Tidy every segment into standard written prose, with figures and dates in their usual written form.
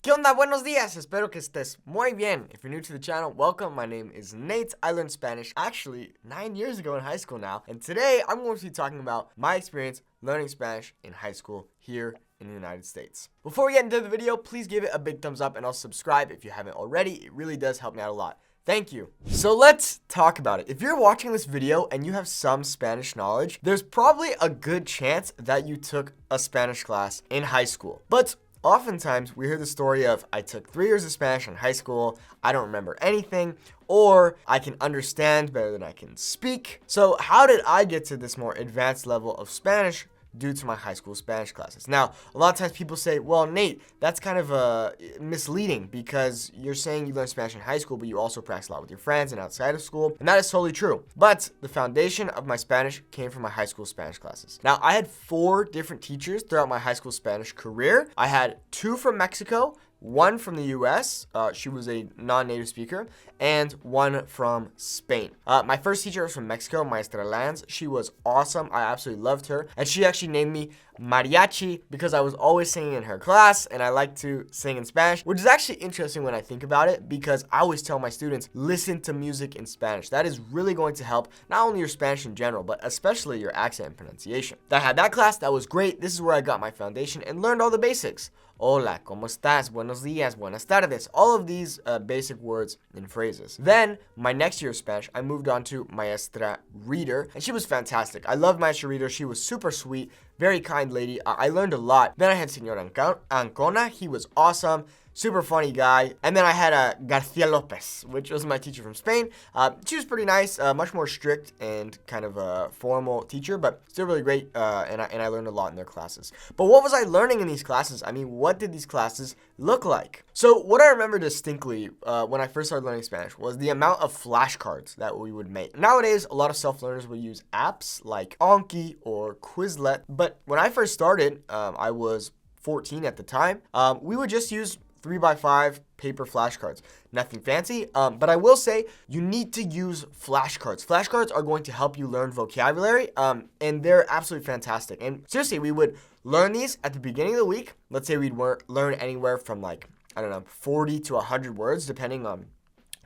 ¿Qué onda? Buenos días. Espero que estés muy bien. If you're new to the channel, welcome. My name is Nate. I learned Spanish actually 9 years ago in high school now. And today I'm going to be talking about my experience learning Spanish in high school here in the United States. Before we get into the video, please give it a big thumbs up and also subscribe if you haven't already. It really does help me out a lot. Thank you. So let's talk about it. If you're watching this video and you have some Spanish knowledge, there's probably a good chance that you took a Spanish class in high school. But oftentimes, we hear the story of, I took 3 years of Spanish in high school, I don't remember anything, or I can understand better than I can speak. So how did I get to this more advanced level of Spanish due to my high school Spanish classes? Now, a lot of times people say, well, Nate, that's kind of misleading because you're saying you learned Spanish in high school, but you also practice a lot with your friends and outside of school. And that is totally true. But the foundation of my Spanish came from my high school Spanish classes. Now, I had 4 different teachers throughout my high school Spanish career. I had 2 from Mexico, 1 from the US, she was a non-native speaker, and 1 from Spain. My first teacher was from Mexico, Maestra Lanz. She was awesome. I absolutely loved her. And she actually named me Mariachi because I was always singing in her class and I like to sing in Spanish, which is actually interesting when I think about it because I always tell my students, listen to music in Spanish. That is really going to help not only your Spanish in general, but especially your accent and pronunciation. I had that class. That was great. This is where I got my foundation and learned all the basics. Hola, ¿cómo estás? Buenos días, buenas tardes. All of these basic words and phrases. Then, my next year of Spanish, I moved on to Maestra Reader, and she was fantastic. I loved Maestra Reader. She was super sweet, very kind lady. I learned a lot. Then I had Senor Ancona. He was awesome. Super funny guy. And then I had Garcia Lopez, which was my teacher from Spain. She was pretty nice, much more strict and kind of a formal teacher, but still really great. And I learned a lot in their classes. But what was I learning in these classes? I mean, what did these classes look like? So what I remember distinctly when I first started learning Spanish was the amount of flashcards that we would make. Nowadays, a lot of self-learners will use apps like Anki or Quizlet. But when I first started, I was 14 at the time. We would just use 3x5 paper flashcards. Nothing fancy, but I will say you need to use flashcards. Flashcards are going to help you learn vocabulary, and they're absolutely fantastic. And seriously, we would learn these at the beginning of the week. Let's say we'd learn anywhere from 40 to 100 words, depending on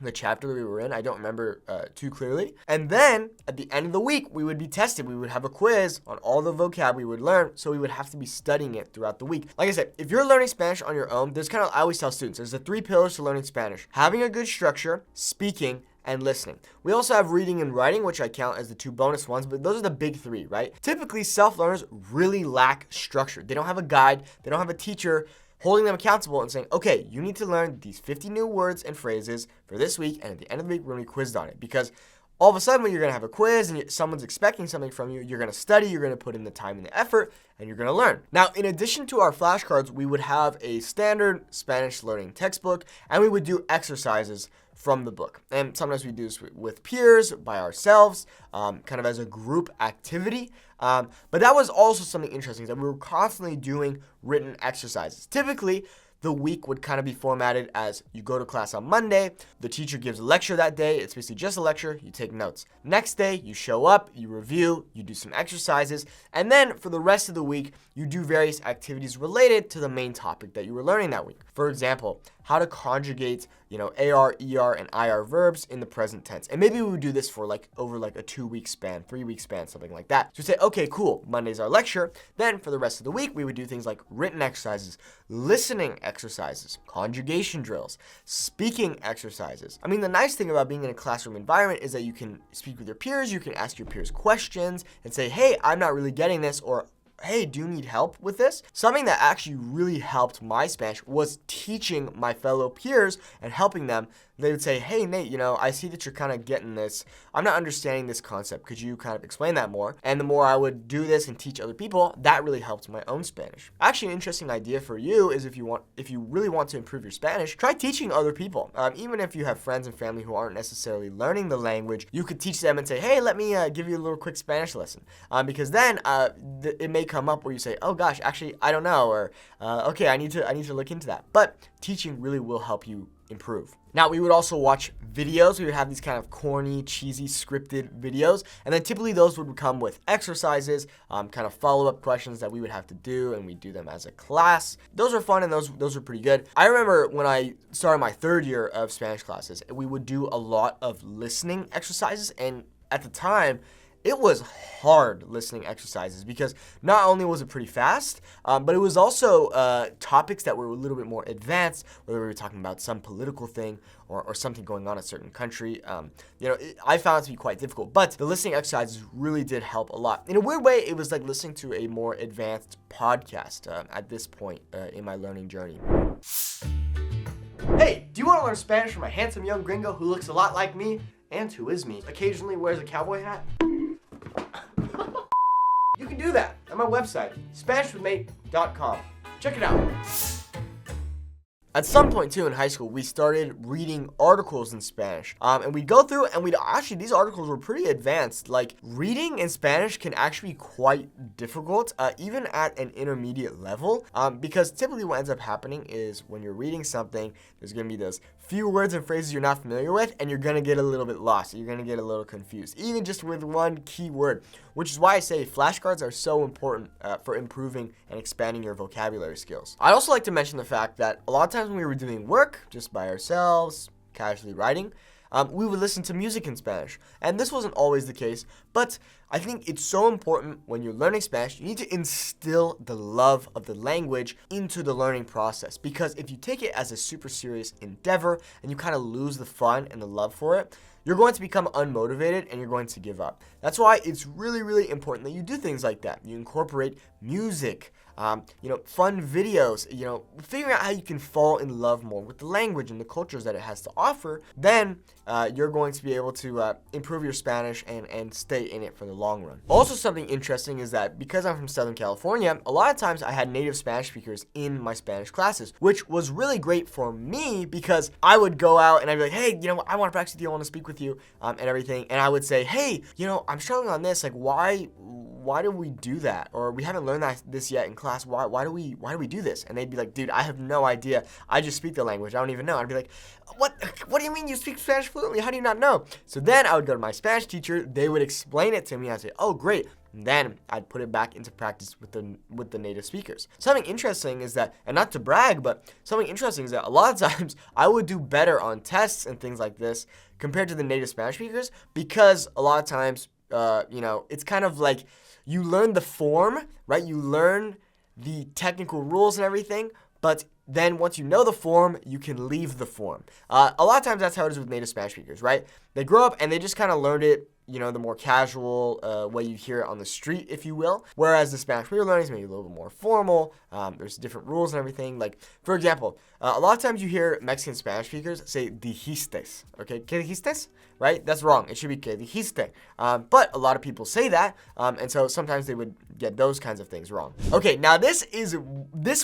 the chapter that we were in. I don't remember too clearly. And then at the end of the week, we would be tested. We would have a quiz on all the vocab we would learn. So we would have to be studying it throughout the week. Like I said, if you're learning Spanish on your own, I always tell students, there's the 3 pillars to learning Spanish: having a good structure, speaking, and listening. We also have reading and writing, which I count as the 2 bonus ones, but those are the big 3, right? Typically, self-learners really lack structure. They don't have a guide. They don't have a teacher holding them accountable and saying, okay, you need to learn these 50 new words and phrases for this week, and at the end of the week, we're going to be quizzed on it. Because all of a sudden, when you're going to have a quiz and someone's expecting something from you, you're going to study, you're going to put in the time and the effort, and you're going to learn. Now, in addition to our flashcards, we would have a standard Spanish learning textbook, and we would do exercises from the book. And sometimes we do this with peers, by ourselves, kind of as a group activity. But that was also something interesting, that we were constantly doing written exercises. Typically, the week would kind of be formatted as you go to class on Monday, the teacher gives a lecture that day, it's basically just a lecture, you take notes. Next day, you show up, you review, you do some exercises, and then for the rest of the week, you do various activities related to the main topic that you were learning that week. For example, how to conjugate, AR, ER, and IR verbs in the present tense. And maybe we would do this for over a 2-week span, 3-week span, something like that. So we say, okay, cool, Monday's our lecture. Then for the rest of the week, we would do things like written exercises, listening exercises, conjugation drills, speaking exercises. I mean, the nice thing about being in a classroom environment is that you can speak with your peers, you can ask your peers questions and say, hey, I'm not really getting this, or hey, do you need help with this? Something that actually really helped my Spanish was teaching my fellow peers and helping them. They would say, hey, Nate, I see that you're kind of getting this. I'm not understanding this concept. Could you kind of explain that more? And the more I would do this and teach other people, that really helped my own Spanish. Actually, an interesting idea for you is if you really want to improve your Spanish, try teaching other people. Even if you have friends and family who aren't necessarily learning the language, you could teach them and say, hey, let me give you a little quick Spanish lesson. Because then it may come up where you say, oh gosh, actually, I don't know, or okay, I need to look into that. But teaching really will help you improve. Now, we would also watch videos. We would have these kind of corny, cheesy, scripted videos. And then typically those would come with exercises, kind of follow-up questions that we would have to do, and we do them as a class. Those are fun, and those are pretty good. I remember when I started my third year of Spanish classes, we would do a lot of listening exercises. And at the time, it was hard listening exercises because not only was it pretty fast, but it was also topics that were a little bit more advanced, whether we were talking about some political thing or something going on in a certain country. I found it to be quite difficult, but the listening exercises really did help a lot. In a weird way, it was like listening to a more advanced podcast at this point in my learning journey. Hey, do you want to learn Spanish from a handsome young gringo who looks a lot like me and who is me, occasionally wears a cowboy hat? You can do that at my website, SpanishWithNate.com. Check it out. At some point, too, in high school, we started reading articles in Spanish. And we'd go through, and these articles were pretty advanced. Like, reading in Spanish can actually be quite difficult, even at an intermediate level. Because typically what ends up happening is when you're reading something, there's going to be those few words and phrases you're not familiar with, and you're going to get a little bit lost. You're going to get a little confused, even just with one key word, which is why I say flashcards are so important for improving and expanding your vocabulary skills. I'd also like to mention the fact that a lot of times when we were doing work just by ourselves, casually writing, we would listen to music in Spanish. And this wasn't always the case, but I think it's so important when you're learning Spanish, you need to instill the love of the language into the learning process. Because if you take it as a super serious endeavor and you kind of lose the fun and the love for it, you're going to become unmotivated and you're going to give up. That's why it's really, really important that you do things like that. You incorporate music, fun videos, figuring out how you can fall in love more with the language and the cultures that it has to offer. Then you're going to be able to improve your Spanish and stay in it for the long run. Also, something interesting is that because I'm from Southern California, a lot of times I had native Spanish speakers in my Spanish classes, which was really great for me because I would go out and I'd be like, hey, I want to practice with you, I want to speak with you, and everything. And I would say, hey, I'm struggling on this. Like, why do we do that? Or we haven't learned this yet in class. Why do we do this? And they'd be like, dude, I have no idea. I just speak the language. I don't even know. I'd be like, what do you mean you speak Spanish fluently? How do you not know? So then I would go to my Spanish teacher. They would explain it to me. I'd say, oh, great. And then I'd put it back into practice with the native speakers. Something interesting is that, and not to brag, but something interesting is that a lot of times I would do better on tests and things like this compared to the native Spanish speakers because a lot of times, it's kind of like you learn the form, right? You learn the technical rules and everything, but then once you know the form, you can leave the form. A lot of times that's how it is with native Spanish speakers, right? They grow up and they just kind of learned it, the more casual way you hear it on the street, if you will. Whereas the Spanish we're learning is maybe a little bit more formal. There's different rules and everything. Like, for example, a lot of times you hear Mexican Spanish speakers say dijistes, okay? ¿Qué dijistes? Right? That's wrong. It should be ¿qué dijiste? But a lot of people say that, and so sometimes they would get those kinds of things wrong. Okay, now this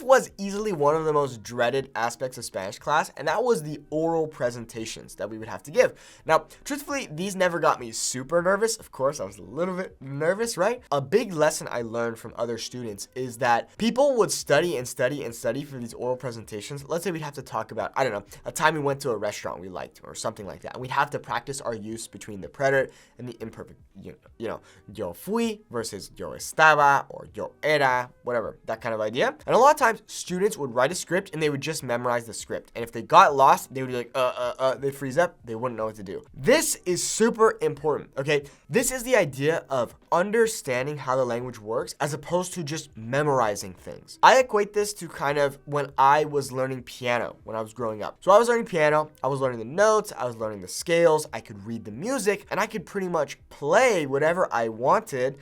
was easily one of the most dreaded aspects of Spanish class, and that was the oral presentations that we would have to give. Now, truthfully, these never got me super nervous. Of course, I was a little bit nervous, right? A big lesson I learned from other students is that people would study and study and study for these oral presentations. Let's say we'd have to talk about, I don't know, a time we went to a restaurant we liked or something like that. And we'd have to practice our use between the preterite and the imperfect, yo fui versus yo estaba or yo era, whatever, that kind of idea. And a lot of times students would write a script and they would just memorize the script. And if they got lost, they would be like, they'd freeze up. They wouldn't know what to do. This is super important, okay? This is the idea of understanding how the language works as opposed to just memorizing things. I equate this to kind of when I was learning piano when I was growing up. So I was learning piano, I was learning the notes, I was learning the scales, I could read the music, and I could pretty much play whatever I wanted,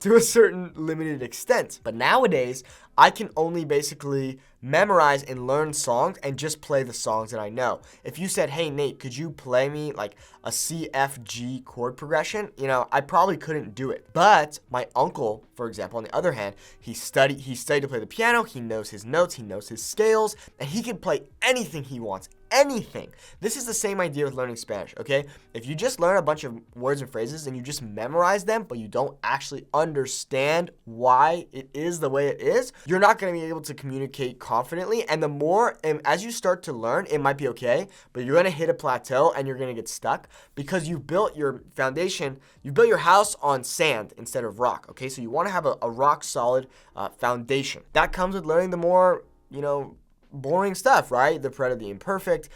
to a certain limited extent. But nowadays, I can only basically memorize and learn songs and just play the songs that I know. If you said, hey, Nate, could you play me like a C, F, G chord progression? I probably couldn't do it. But my uncle, for example, on the other hand, he studied to play the piano. He knows his notes, he knows his scales, and he can play anything he wants, anything. This is the same idea with learning Spanish, okay? If you just learn a bunch of words and phrases and you just memorize them, but you don't actually understand why it is the way it is, you're not going to be able to communicate confidently. And the more, and as you start to learn, it might be okay, but you're going to hit a plateau and you're going to get stuck because you built your foundation, you built your house on sand instead of rock, okay? So you want to have a rock solid foundation. That comes with learning the more, boring stuff, right? The Pareto, the imperfect,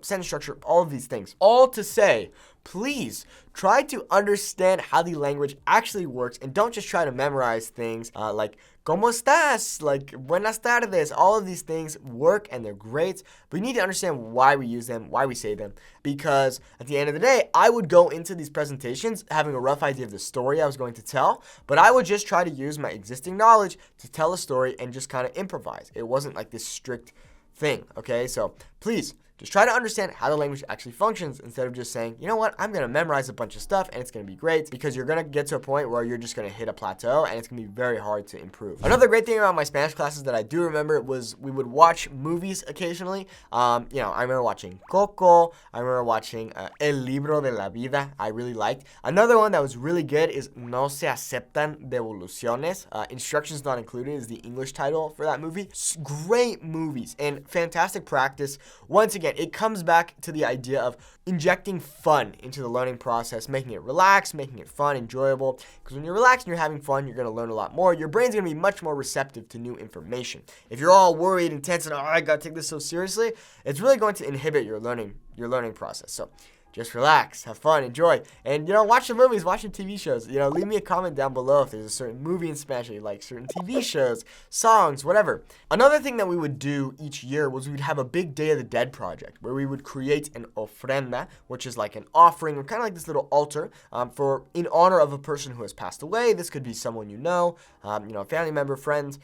sentence structure, all of these things. All to say, please try to understand how the language actually works and don't just try to memorize things like ¿Cómo estás? Like Buenas tardes. All of these things work and they're great, but you need to understand why we use them, why we say them, because at the end of the day, I would go into these presentations having a rough idea of the story I was going to tell, but I would just try to use my existing knowledge to tell a story and just kind of improvise. It wasn't like this strict thing, okay? So please, just try to understand how the language actually functions instead of just saying, you know what, I'm going to memorize a bunch of stuff and it's going to be great, because you're going to get to a point where you're just going to hit a plateau and it's going to be very hard to improve. Another great thing about my Spanish classes that I do remember was we would watch movies occasionally. I remember watching Coco. I remember watching El Libro de la Vida. I really liked. Another one that was really good is No se aceptan devoluciones. Instructions Not Included is the English title for that movie. Great movies and fantastic practice. Once again, it comes back to the idea of injecting fun into the learning process, making it relaxed, making it fun, enjoyable. Because when you're relaxed and you're having fun, you're going to learn a lot more. Your brain's going to be much more receptive to new information. If you're all worried and tense and, I got to take this so seriously, it's really going to inhibit your learning process. So just relax, have fun, enjoy, and, watch some movies, watch some TV shows. Leave me a comment down below if there's a certain movie in Spanish that you like, certain TV shows, songs, whatever. Another thing that we would do each year was we'd have a big Day of the Dead project where we would create an ofrenda, which is like an offering, or kind of like this little altar in honor of a person who has passed away. This could be someone a family member, friend,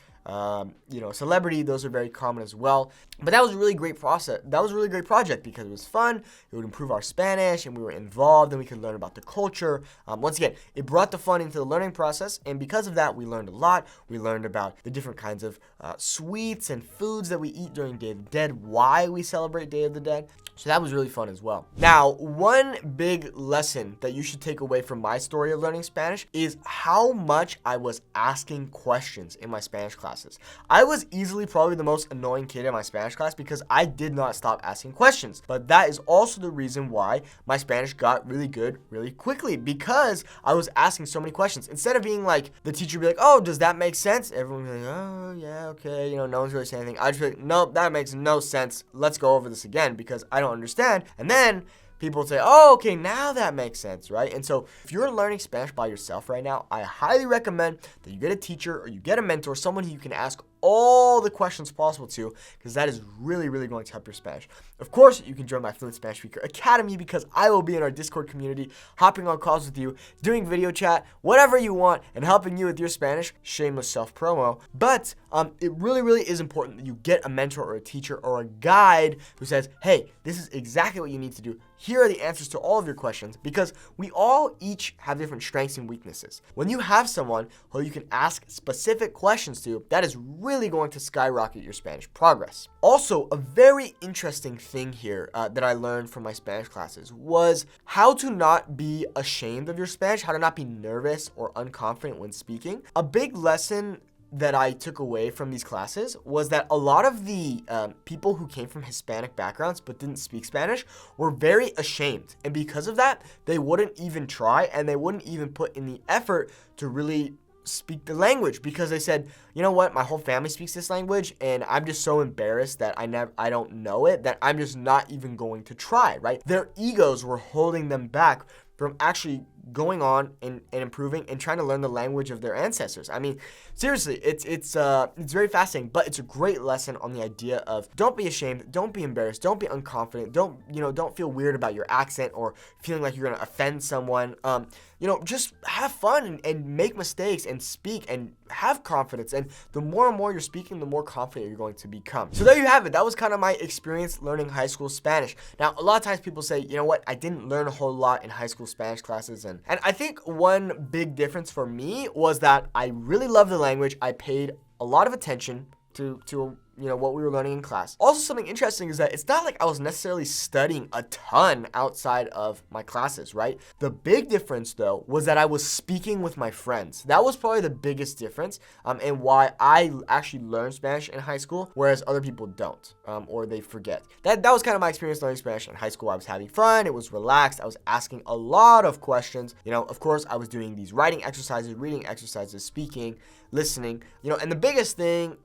celebrity. Those are very common as well. But that was a really great process. That was a really great project because it was fun. It would improve our Spanish, and we were involved, and we could learn about the culture. Once again, it brought the fun into the learning process, and because of that, we learned a lot. We learned about the different kinds of sweets and foods that we eat during Day of the Dead, why we celebrate Day of the Dead. So that was really fun as well. Now, one big lesson that you should take away from my story of learning Spanish is how much I was asking questions in my Spanish classes. I was easily probably the most annoying kid in my Spanish class because I did not stop asking questions. But that is also the reason why my Spanish got really good really quickly, because I was asking so many questions. Instead of being like, the teacher would be like, oh, does that make sense? Everyone would be like, oh, yeah, okay. No one's really saying anything. I'd just be like, nope, that makes no sense. Let's go over this again because I don't understand. And then people would say, oh, okay, now that makes sense, right? And so if you're learning Spanish by yourself right now, I highly recommend that you get a teacher or you get a mentor, someone who you can ask all the questions possible to, because that is really, really going to help your Spanish. Of course, you can join my Fluent Spanish Speaker Academy because I will be in our Discord community, hopping on calls with you, doing video chat, whatever you want, and helping you with your Spanish. Shameless self-promo. But it really, really is important that you get a mentor or a teacher or a guide who says, hey, this is exactly what you need to do. Here are the answers to all of your questions, because we all each have different strengths and weaknesses. When you have someone who you can ask specific questions to, that is really going to skyrocket your Spanish progress. Also, a very interesting thing here that I learned from my Spanish classes was how to not be ashamed of your Spanish, how to not be nervous or unconfident when speaking. A big lesson that I took away from these classes was that a lot of the people who came from Hispanic backgrounds but didn't speak Spanish were very ashamed. And because of that, they wouldn't even try, and they wouldn't even put in the effort to really speak the language, because they said, you know what, my whole family speaks this language and I'm just so embarrassed that I don't know it, that I'm just not even going to try, right? Their egos were holding them back from actually going on and improving and trying to learn the language of their ancestors. I mean, seriously, it's very fascinating, but it's a great lesson on the idea of don't be ashamed, don't be embarrassed, don't be unconfident, don't feel weird about your accent or feeling like you're gonna offend someone. Just have fun and make mistakes and speak and have confidence. And the more and more you're speaking, the more confident you're going to become. So there you have it. That was kind of my experience learning high school Spanish. Now, a lot of times people say, you know what, I didn't learn a whole lot in high school Spanish classes. And I think one big difference for me was that I really loved the language. I paid a lot of attention to what we were learning in class. Also, something interesting is that it's not like I was necessarily studying a ton outside of my classes, right? The big difference, though, was that I was speaking with my friends. That was probably the biggest difference, and why I actually learned Spanish in high school, whereas other people don't, or they forget. That was kind of my experience learning Spanish in high school. I was having fun. It was relaxed. I was asking a lot of questions. Of course, I was doing these writing exercises, reading exercises, speaking, listening, and the biggest thing,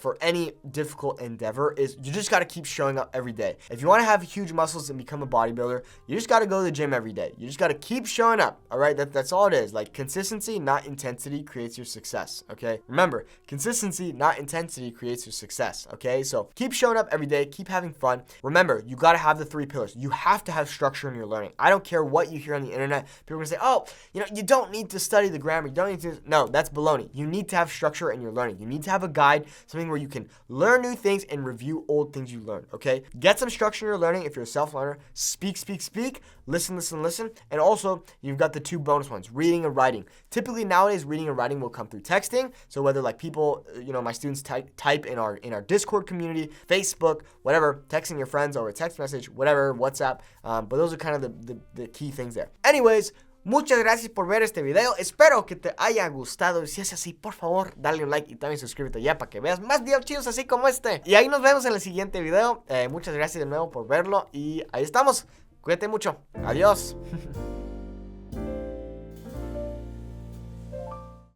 for any difficult endeavor is you just got to keep showing up every day. If you want to have huge muscles and become a bodybuilder, you just got to go to the gym every day. You just got to keep showing up. All right. That's all it is. Like, consistency, not intensity, creates your success. Okay. Remember, consistency, not intensity, creates your success. Okay. So keep showing up every day. Keep having fun. Remember, you got to have the 3 pillars. You have to have structure in your learning. I don't care what you hear on the internet. People are going to say, oh, you don't need to study the grammar. You don't need to. No, that's baloney. You need to have structure in your learning. You need to have a guide, something where you can learn new things and review old things you learned, okay? Get some structure in your learning if you're a self-learner. Speak, listen. And also, you've got the 2 bonus ones, reading and writing. Typically, nowadays, reading and writing will come through texting. So whether like people, my students type in our Discord community, Facebook, whatever, texting your friends over a text message, whatever, WhatsApp. But those are kind of the key things there. Anyways, muchas gracias por ver este video. Espero que te haya gustado. Si es así, por favor, dale un like y también suscríbete ya para que veas más videos chidos así como este. Y ahí nos vemos en el siguiente video. Muchas gracias de nuevo por verlo. Y ahí estamos. Cuídate mucho. Adiós.